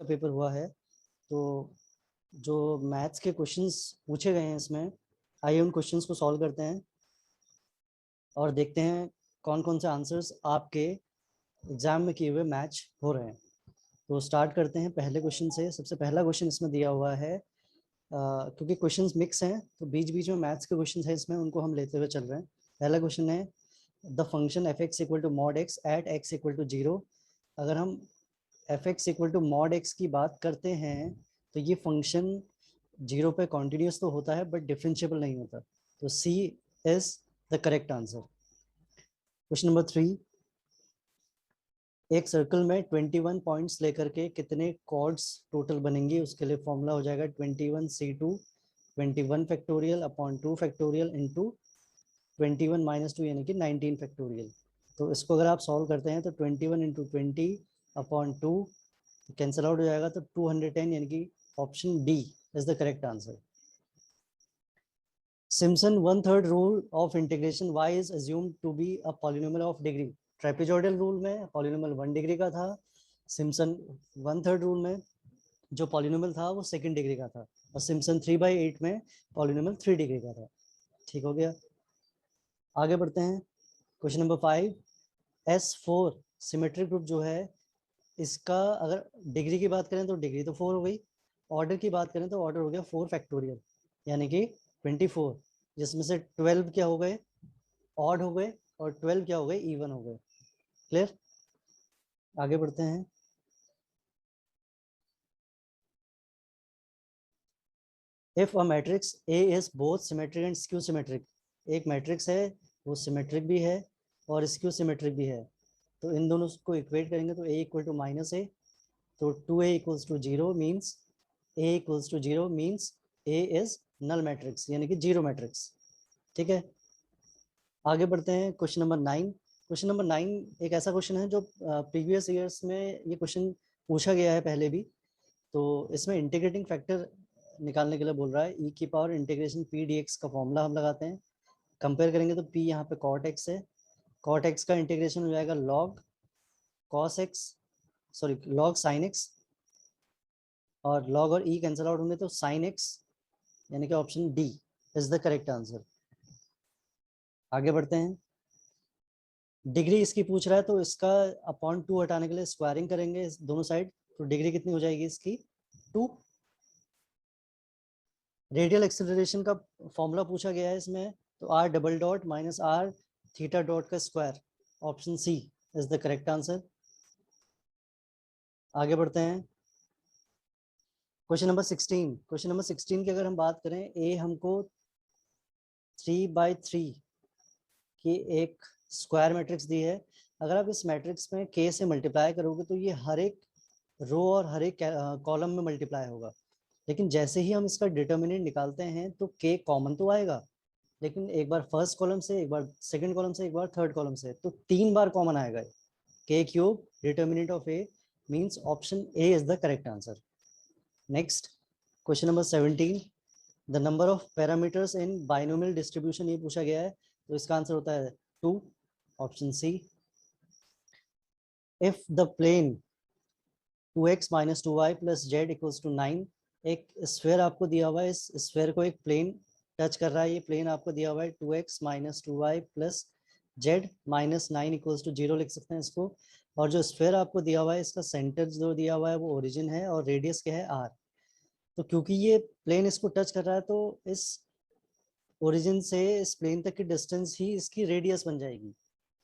का पेपर हुआ है, तो जो मैथ्स के क्वेश्चंस पूछे गए हैं इसमें, आइए उन क्वेश्चंस को सॉल्व करते हैं और देखते हैं कौन कौन से आंसर्स आपके एग्जाम में किए हुए मैच हो रहे हैं। तो स्टार्ट करते हैं पहले क्वेश्चन से। सबसे पहला क्वेश्चन इसमें दिया हुआ है, क्योंकि क्वेश्चंस मिक्स हैं तो बीच बीच में मैथ्स के क्वेश्चन है इसमें, उनको हम लेते हुए चल रहे हैं। पहला क्वेश्चन है the function f x equal to mod x at x equal to zero. अगर हम f x equal to mod x की बात करते हैं तो ये फंक्शन जीरो पे कॉन्टिन्यूस तो होता है बट डिफरेंशिएबल नहीं होता, तो C is the correct answer. Question number 3, एक सर्कल में 21 पॉइंट्स लेकर के कितने कॉर्ड्स टोटल बनेंगे, उसके लिए फॉर्मूला हो जाएगा 21c2 21 factorial upon 2 factorial into 21 minus 2 यानी कि 19 फैक्टोरियल। तो इसको अगर आप सॉल्व करते हैं तो 21 इंटू 20 अपॉन 2 कैंसिल आउट हो जाएगा, तो 210 यानी कि option D is the correct answer. Simpson one third rule of integration y is assumed to be a polynomial of degree। Trapezoidal rule में पॉलिनोमियल 1 डिग्री का था, सिम्पसन वन थर्ड रूल में जो पॉलिनोमियल था वो सेकंड डिग्री का था, और सिम्पसन 3/8 में पॉलिनोमियल 3 डिग्री का था। ठीक हो गया, आगे बढ़ते हैं। Question number 5, S4 symmetric group जो है इसका अगर डिग्री की बात करें तो डिग्री तो 4 हो गई, ऑर्डर की बात करें तो ऑर्डर हो गया 4 फैक्टोरियल यानी कि 24, जिसमें से 12 क्या हो गए, ऑड हो गए, और 12 क्या हो गए, इवन हो गए। क्लियर, आगे बढ़ते हैं। If a matrix A is both symmetric and skew symmetric, एक मैट्रिक्स है वो सिमेट्रिक भी है और स्क्यू सिमेट्रिक भी है, तो इन दोनों को इक्वेट करेंगे तो a equal to minus a, तो 2a equals to zero means a equals to zero means a is null matrix यानी कि जीरो मैट्रिक्स। ठीक है, आगे बढ़ते हैं। क्वेश्चन नंबर 9, क्वेश्चन नंबर 9 एक ऐसा क्वेश्चन है जो प्रीवियस ईयर्स में ये क्वेश्चन पूछा गया है पहले भी। तो इसमें इंटीग्रेटिंग फैक्टर निकालने के लिए बोल रहा है, ई की power integration P D x का फॉर्मूला हम लगाते हैं। कंपेयर करेंगे तो पी यहाँ पे कॉट एक्स है, कॉट एक्स का इंटीग्रेशन हो जाएगा log cos x, sorry log sine x, और लॉग और ई कैंसिल आउट होंगे तो साइन एक्स, यानी कि option D is the correct answer. आगे बढ़ते हैं। डिग्री इसकी पूछ रहा है तो इसका अपॉन 2 हटाने के लिए स्क्वायरिंग करेंगे इस दोनों साइड, तो डिग्री कितनी हो जाएगी इसकी 2। रेडियल एक्सेलरेशन का फॉर्मूला पूछा गया है इसमें, तो R double dot minus R theta dot का square, option C is the correct answer. आगे बढ़ते हैं। क्वेश्चन नंबर 16, क्वेश्चन नंबर 16 की अगर हम बात करें, ए हमको 3/3 की एक स्क्वायर मैट्रिक्स दी है। अगर आप इस मैट्रिक्स में के से मल्टीप्लाई करोगे तो ये हर एक रो और हर एक कॉलम में मल्टीप्लाई होगा, लेकिन जैसे ही हम इसका डिटर्मिनेंट निकालते हैं तो के कॉमन तो आएगा, लेकिन एक बार फर्स्ट कॉलम से, एक बार सेकंड कॉलम से, एक बार थर्ड कॉलम से, तो 3 बार कॉमन आएगा। के cube determinant of A means option A is the correct answer. Next, question number 17, the number of parameters in binomial distribution ये पूछा गया है, तो इसका आंसर होता है 2, option C. If the plane 2x minus 2y plus z equals to 9, एक sphere आपको दिया हुआ है, इस स्फेयर को एक प्लेन टच कर रहा है, ये प्लेन आपको दिया हुआ है 2x minus 2y plus z minus 9 equals to 0 लिख सकते हैं इसको, और जो स्फेयर आपको दिया हुआ है इसका सेंटर जो दिया हुआ है वो ओरिजिन है और रेडियस क्या है r। तो क्योंकि ये प्लेन इसको टच कर रहा है तो इस ओरिजिन से इस प्लेन तक की डिस्टेंस ही इसकी रेडियस बन जाएगी,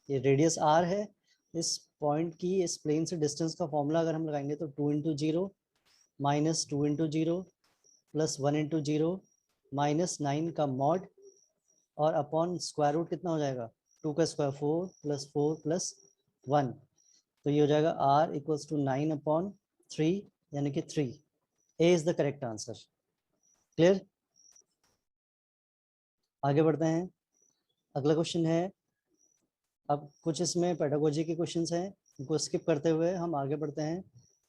ये रेडियस r है। इस पॉइंट की इस प्लेन से डिस्टेंस का फॉर्मूला अगर हम लगाएंगे तो 2 into zero minus 2 into zero plus 1 into zero minus 9 का मॉड, और अपॉन स्क्वायर रूट कितना हो जाएगा, 2 का स्क्वायर 4 प्लस 4 प्लस 1, तो ये हो जाएगा r इक्वल्स टू 9 अपॉन 3 यानी कि 3। A is the correct answer. Clear, आगे बढ़ते हैं। अगला क्वेश्चन है, अब कुछ इसमें पेडागोजी के क्वेश्चंस हैं, उनको स्किप करते हुए हम आगे बढ़ते हैं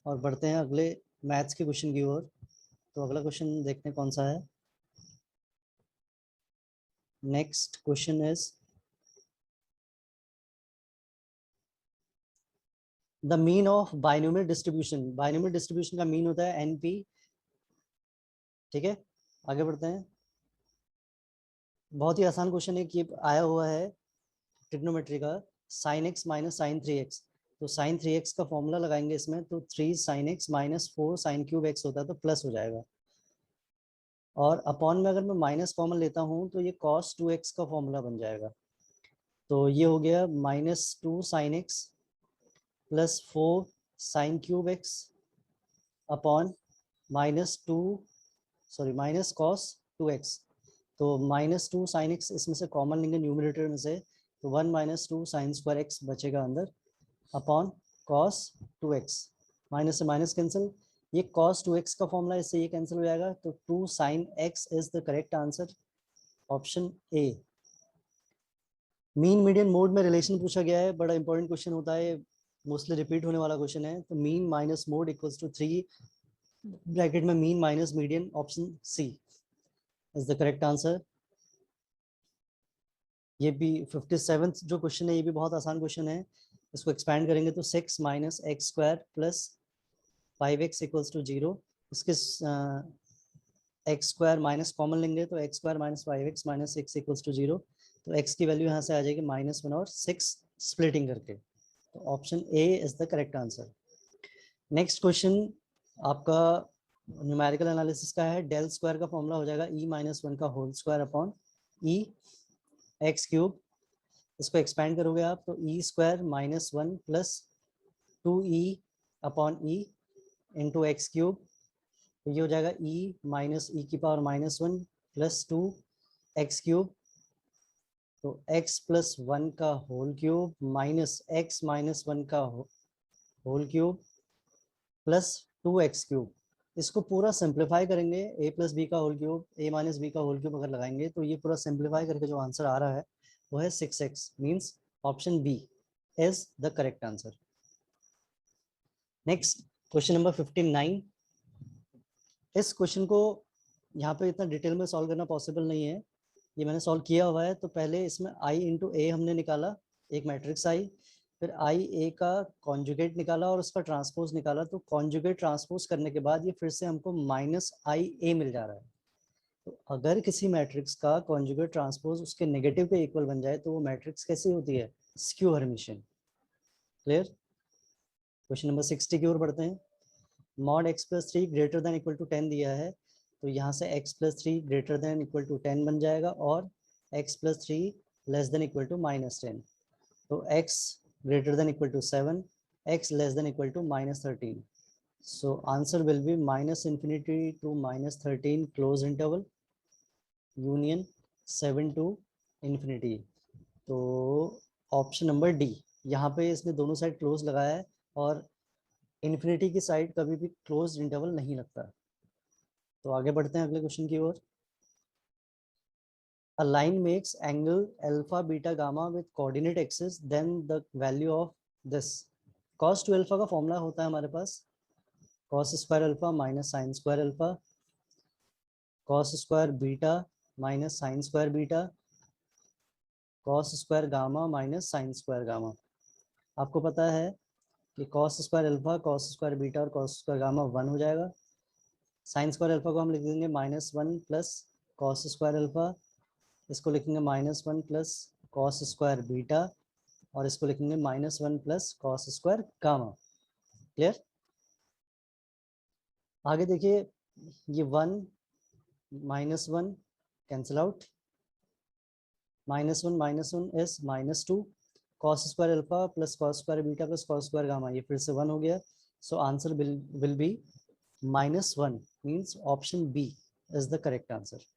और बढ़ते हैं अगले मैथ्स के क्वेश्चन की ओर। तो अगला क्वेश्चन देखते हैं कौन सा है। Next question is the mean of binomial distribution, binomial distribution का मीन होता है एनपी। ठीक है, आगे बढ़ते हैं। बहुत ही आसान क्वेश्चन है कि आया हुआ है ट्रिग्नोमेट्री का, sine x minus sign 3x। तो साइन 3x का फॉर्मूला लगाएंगे इसमें, तो 3 sin x minus 4 sin cube x होता है, तो प्लस हो जाएगा। और अपॉन में अगर मैं माइनस कॉमन लेता हूँ तो ये cos 2x का फॉर्मूला बन जाएगा। तो ये हो गया -2 sin x plus 4 sin cube x upon minus cos 2x। तो -2 sin x इसमें से कॉमन लेंगे न्यूमरेटर में से, तो 1 - 2 sin स्क्वायर x बचेगा अंदर, अपॉन cos 2x। माइनस से माइनस कैंसिल, ये cos 2x का फॉर्मूला, इससे ये कैंसिल हो जाएगा, तो 2 sin x is the correct answer, option A. Mean median mode में रिलेशन पूछा गया है, बड़ा इंपॉर्टेंट क्वेश्चन होता है, मोस्टली रिपीट होने वाला क्वेश्चन है। तो mean minus mode equals to 3 bracket में mean minus median, option C is the correct answer. ये भी 57th जो क्वेश्चन है, ये भी बहुत आसान क्वेश्चन है। इसको एक्सपैंड करेंगे तो 6 - x² plus 5x equals to 0। इसके x² माइनस कॉमन लेंगे तो x² - 5x - 6 इक्वल्स टू 0। तो x की वैल्यू यहाँ से आ जाएगी -1 और 6 स्प्लिटिंग करके, तो option A is the correct answer. Next question आपका न्यूमेरिकल एनालिसिस का है। डेल स्क्वायर का फॉर्मूला हो जाएगा e-1 का whole square upon e x cube. इसको एक्सपैंड करोगे आप तो e² - 1 plus 2e upon e into x cube. तो ये हो जाएगा e माइनस ई की पावर -1 प्लस 2 एक्स क्यूब। तो x प्लस 1 का whole cube minus x minus 1 का whole cube plus 2x cube. इसको पूरा सिंप्लीफाई करेंगे, a प्लस बी का whole cube, a minus b का होल क्यूब अगर लगाएंगे तो ये पूरा सिंप्लीफाई करके जो आंसर आ रहा है वो है 6x, means option B is the correct answer. Next question number 59। इस क्वेश्चन को यहाँ पे इतना डिटेल में सॉल्व करना पॉसिबल नहीं है, ये मैंने सॉल्व किया हुआ है। तो पहले इसमें i इंटू ए हमने निकाला, एक मैट्रिक्स आई, फिर आई ए का कॉन्जुगेट निकाला और उसका ट्रांसपोज निकाला। तो कॉन्जुगेट ट्रांसपोज करने के बाद ये फिर से हमको -ia मिल जा रहा है। तो अगर किसी मैट्रिक्स का कॉन्जुगेट ट्रांसपोज उसके नेगेटिव के इक्वल बन जाए तो वो मैट्रिक्स कैसी होती है? Skew Hermitian. Clear? Question number 60 की ओर बढ़ते हैं। Mod x plus 3 greater than equal to 10 दिया है, तो यहाँ से x plus 3 greater than equal to 10 बन जाएगा, और x plus 3 less than equal to -10। तो x greater than equal to 7, x less than equal to -13. So answer will be -infinity to -13 close interval union 7 to infinity. तो option number D, यहाँ पे इसने दोनों side close लगाया है और infinity की साइड कभी भी क्लोज इंटरवल नहीं लगता। तो आगे बढ़ते हैं अगले क्वेश्चन की ओर। A line makes angle alpha beta gamma with coordinate axis, then the value of this cos 2 alpha का फॉर्मूला होता है हमारे पास cos square alpha minus sine square alpha, cos square beta minus sine square beta, cos square gamma minus sine square gamma. आपको पता है कि cos square alpha, cos square beta और cos square gamma 1 हो जाएगा। साइन स्क्वायर अल्फा को हम लिख देंगे -1 प्लस cos स्क्वायर अल्फा, इसको लिखेंगे -1 प्लस cos स्क्वायर बीटा, और इसको लिखेंगे -1 plus cos square gamma. Clear? आगे देखिए, ये 1 -1 cancel out, -1 is -2, cos square alpha plus cos square beta plus cos square gamma, ये फिर से 1 हो गया। So answer will be -1, means option B is the correct answer.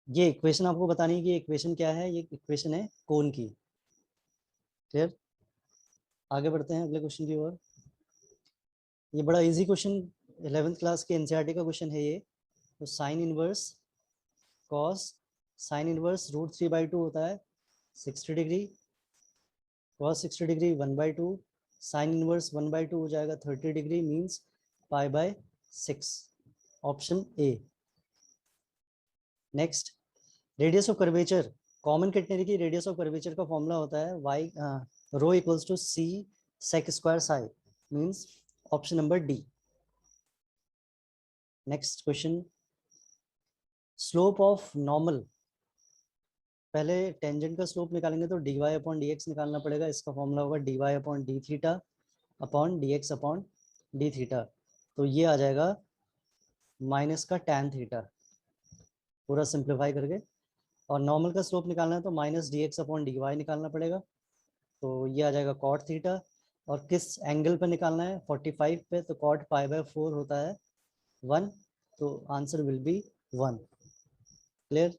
ये इक्वेशन आपको बतानी है कि इक्वेशन क्या है, ये इक्वेशन है कोन की। क्लियर? आगे बढ़ते हैं अगले क्वेश्चन की ओर। ये बड़ा इजी क्वेश्चन, 11th क्लास के एनसीईआरटी का क्वेश्चन है ये। तो sine inverse cos sine inverse √3/2 होता है 60 degree, cos 60 degree 1/2, sine inverse 1/2 हो जाएगा 30 degree, means π/6, option A. Next, radius of curvature, common catenary की रेडियस ऑफ कर्वेचर का फॉर्मूला होता है y rho equals to c sec square psi means option number D. Next question, slope of normal, पहले tangent का slope निकालेंगे तो dy upon dx निकालना पड़ेगा, इसका फॉर्मूला होगा dy upon d theta upon dx upon d theta, तो ये आ जाएगा माइनस का tan थीटा पूरा सिंप्लीफाई करके, और नॉर्मल का स्लोप निकालना है तो माइनस dx अपॉन dy निकालना पड़ेगा, तो ये आ जाएगा cot थीटा, और किस एंगल पे निकालना है 45 पे, तो cot पाई बाय 4 होता है 1, तो answer will be 1। Clear.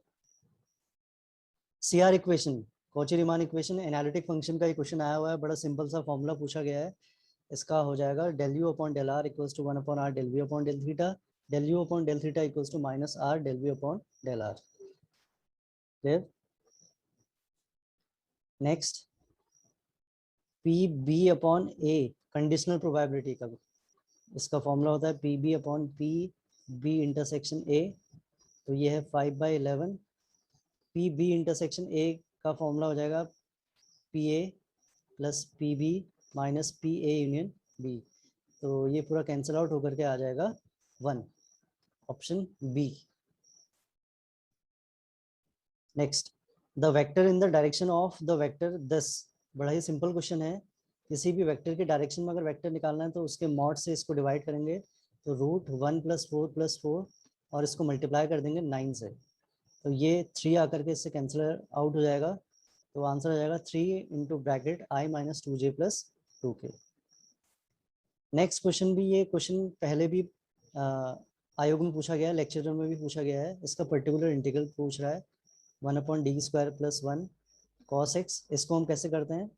CR equation, Cauchy Riemann equation, analytic function का ये क्वेश्चन आया हुआ है, बड़ा सिंपल सा फॉर्मूला पूछा गया है, इसका हो जाएगा del u upon del r equals to 1 upon r del v upon del theta, del u upon del theta equals to minus r del v upon del r। Clear. Next, P B upon A conditional probability का, इसका formula होता है P B upon P B intersection A, तो ये है 5/11, P B intersection ए का formula हो जाएगा P A plus P B minus P A union B, तो ये पूरा कैंसिल आउट होकर के आ जाएगा 1, option B. Next, the vector in the direction of the vector 10, बड़ा ही सिंपल क्वेश्चन है, किसी भी वेक्टर के डायरेक्शन में अगर वेक्टर निकालना है तो उसके मॉड से इसको डिवाइड करेंगे, तो रूट 1 + 4 और इसको मल्टीप्लाई कर देंगे 9 से, तो ये 3 आकर के इससे कैंसिल आउट हो जाएगा, तो आंसर हो जाएगा 3 into bracket i - 2j + 2k। Next question भी, ये क्वेश्चन पहले भी आयोग में पूछा गया है, लेक्चर में भी पूछा गया है, इसका पर्टिकुलर इंटीग्रल पूछ रहा है 1/d² + 1 cos x, इसको हम कैसे करते हैं,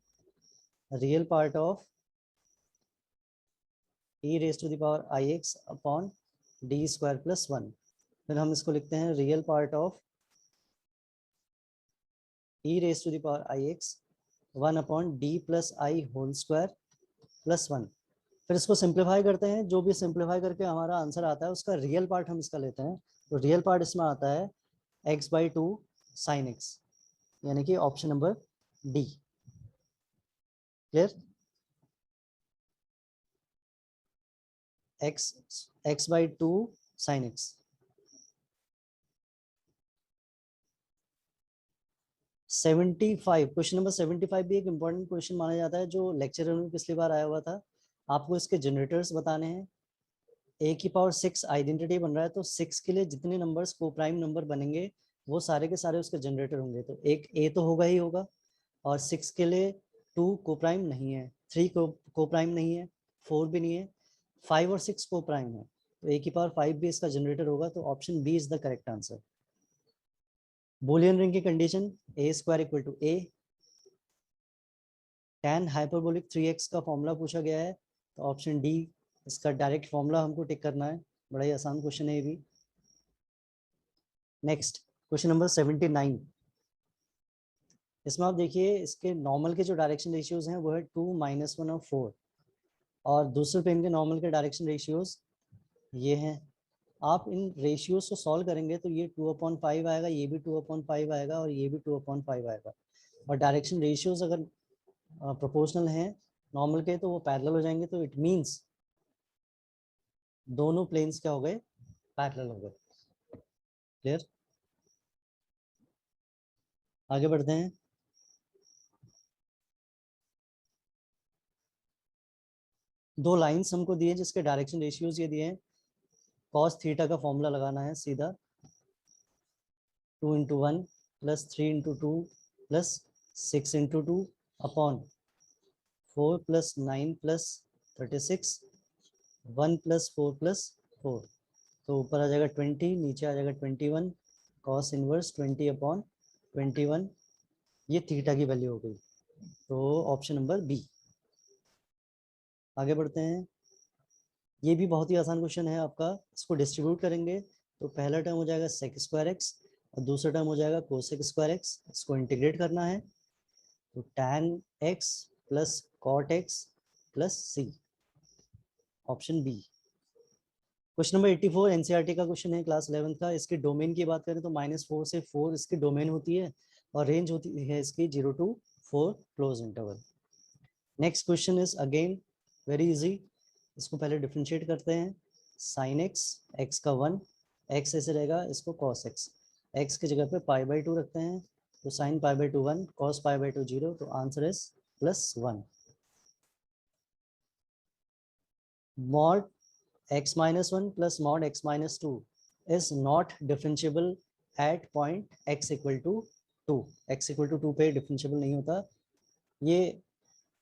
real part of e⁻⁻ ix upon d² + 1, फिर हम इसको लिखते हैं real part of e⁻⁻ix 1/d + i whole square + 1, फिर इसको सिंप्लीफाई करते हैं, जो भी सिंप्लीफाई करके हमारा आंसर आता है उसका रियल पार्ट हम इसका लेते हैं, तो रियल पार्ट इसमें आता है x/2 sin x, यानी कि option number D. Clear. x/2 sin x। 75, question number 75 भी एक इंपॉर्टेंट क्वेश्चन माना जाता है, जो लेक्चर में पिछली बार आया हुआ था, आपको इसके जनरेटर्स बताने हैं, a⁻6 आइडेंटिटी बन रहा है, तो 6 के लिए जितने नंबर्स को प्राइम नंबर बनेंगे वो सारे के सारे उसके जनरेटर होंगे, तो एक a तो होगा ही होगा, और 6 के लिए 2 को प्राइम नहीं है, 3 को प्राइम नहीं है, 4 भी नहीं है, 5 और 6 को प्राइम है, तो a⁻5 भी इसका जनरेटर होगा, तो option B is the correct answer. Boolean ring की condition a² = a, tan hyperbolic 3x का फॉर्मूला पूछा गया है, तो ऑप्शन डी इसका डायरेक्ट फॉर्मूला हमको टिक करना है, बड़ा ही आसान क्वेश्चन है ये भी। नेक्स्ट, क्वेश्चन नंबर 79, इसमें आप देखिए इसके नॉर्मल के जो डायरेक्शन रेशियोज हैं वो है 2, -1 और 4, और दूसरे पेन के नॉर्मल के डायरेक्शन रेशियोज ये हैं, आप इन रेशियोज को सॉल्व करेंगे तो ये 2/5 आएगा, ये भी 2/5 आएगा, और ये भी 2/5 आएगा, और डायरेक्शन रेशियोज अगर प्रोपोर्शनल हैं नॉर्मल के तो वो पैरेलल हो जाएंगे, तो इट मींस दोनों प्लेन्स क्या हो गए, पैरेलल हो गए। क्लियर। आगे बढ़ते हैं। दो लाइंस हमको दिए जिसके डायरेक्शन रेशियोज ये दिए हैं, cos थीटा का फॉर्मूला लगाना है सीधा, 2 × 1 + 3 × 2 + 6 × 2 अपॉन 4 + 9 + 36 1 + 4 + 4, तो ऊपर आ जाएगा 20, नीचे आ जाएगा 21, cos इनवर्स 20/21, ये थीटा की वैल्यू हो गई, तो ऑप्शन नंबर बी। आगे बढ़ते हैं, ये भी बहुत ही आसान क्वेश्चन है आपका, इसको डिस्ट्रीब्यूट करेंगे तो पहला टर्म हो जाएगा sec²x और दूसरा टर्म हो जाएगा cosec²x, इसको इंटीग्रेट करना है, तो tan x + cot x + c, option B. Question number 84 NCERT का क्वेश्चन है, क्लास 11 का, इसके डोमेन की बात करें तो -4 से 4 इसकी डोमेन होती है, और रेंज होती है इसकी 0 to 4 close interval. Next question is again very easy, इसको पहले डिफरेंशिएट करते हैं। साइन एक्स, एक्स का 1, एक्स ऐसे रहेगा, इसको कॉस एक्स, एक्स की जगह पे पाई बाई 2 रखते हैं, तो sine pi by 2 1, cos pi by 2 0, तो answer is +1। Mod x minus 1 plus mod x minus 2 is not differentiable at point x equal to 2। x equal to 2 पे differentiable नहीं होता। ये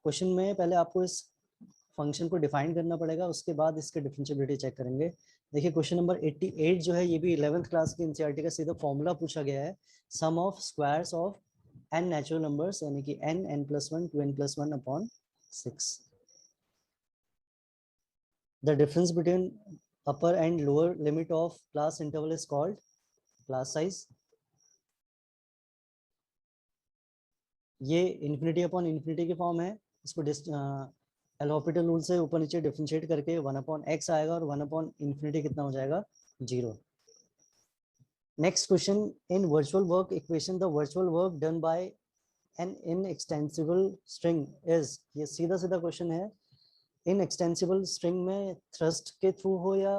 क्वेश्चन में पहले आपको इस फंक्शन को डिफाइन करना पड़ेगा, उसके बाद इसके डिफरेंशिएबिलिटी चेक करेंगे। देखिए क्वेश्चन नंबर 88 जो है, ये भी 11th क्लास की एनसीईआरटी का सीधा फॉर्मूला पूछा गया है। Sum of squares of n natural numbers, यानी कि n, n+1, 2n+1 upon 6। The difference between upper and lower limit of class interval is called class size। ये इन्फिनिटी अपॉन इन्फिनिटी की फॉर्म है, इसको एल'हॉपिटल रूल से ऊपर नीचे डिफरेंशिएट करके 1/x आएगा, और 1/infinity कितना हो जाएगा, 0। Next question, in virtual work equation the virtual work done by an inextensible string is, ये सीधा सीधा क्वेश्चन है। इन एक्सटेंसिबल स्ट्रिंग में थ्रस्ट के थ्रू हो या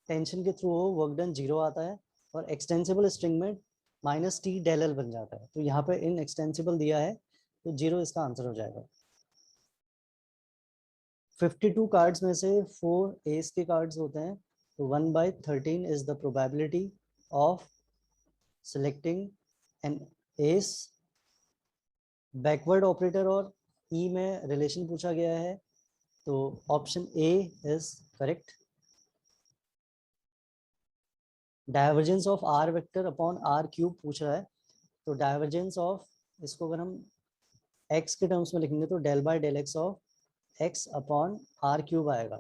टेंशन के थ्रू हो, वर्क डन 0 आता है, और एक्सटेंसिबल स्ट्रिंग में -t del L बन जाता है। तो यहाँ पे इन एक्सटेंसिबल दिया है, तो 0 इसका आंसर हो जाएगा। 52 कार्ड्स में से 4 एस के कार्ड्स होते हैं, तो 1/13 is the probability of selecting an ace. Backward operator और ई में रिलेशन पूछा गया है, तो option A is correct. Divergence of r vector upon r cube पूछ रहा है, तो डाइवर्जेंस ऑफ, इसको अगर हम एक्स के टर्म्स में लिखेंगे तो del by del x of x upon r cube आएगा।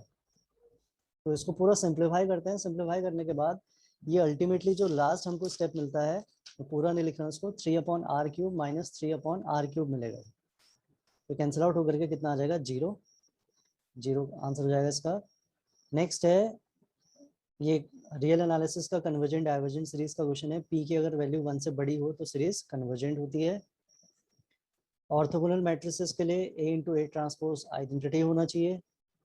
तो इसको पूरा सिंप्लीफाई करते हैं, सिंप्लीफाई करने के बाद ये अल्टीमेटली जो लास्ट हमको स्टेप मिलता है, तो पूरा नहीं लिखना उसको, 3/r³ माइनस 3/r³ मिलेगा, तो कैंसिल आउट होकर के कितना आ जाएगा, 0। 0 आंसर हो जाएगा इसका। नेक्स्ट है ये रियल एनालिसिस का कन्वर्जेंट डाइवर्जेंट सीरीज का क्वेश्चन है। पी की अगर वैल्यू 1 से बड़ी हो तो सीरीज कन्वर्जेंट होती है। ऑर्थोगोनल मैट्रिसेस के लिए A × A ट्रांसपोज आइडेंटिटी होना चाहिए।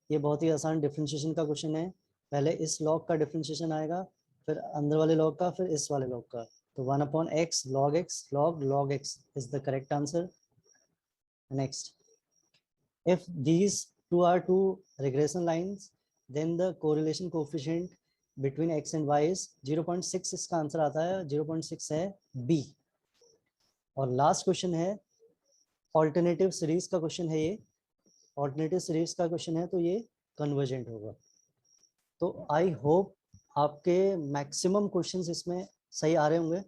ये बहुत ही आसान डिफरेंशिएशन का क्वेश्चन है। पहले इस लॉग का डिफरेंशिएशन आएगा, फिर अंदर वाले लॉग का, फिर इस वाले लॉग का। तो 1/x log x log x is the correct answer. Next, if these two are two regression lines then the correlation coefficient between x and y is 0.6। इसका आंसर आता है 0.6 है बी। और लास्ट क्वेश्चन है alternative series का question है, ये alternative series का क्वेश्चन है, तो ये कन्वर्जेंट होगा। तो आई होप आपके मैक्सिमम क्वेश्चंस इसमें सही आ रहे होंगे।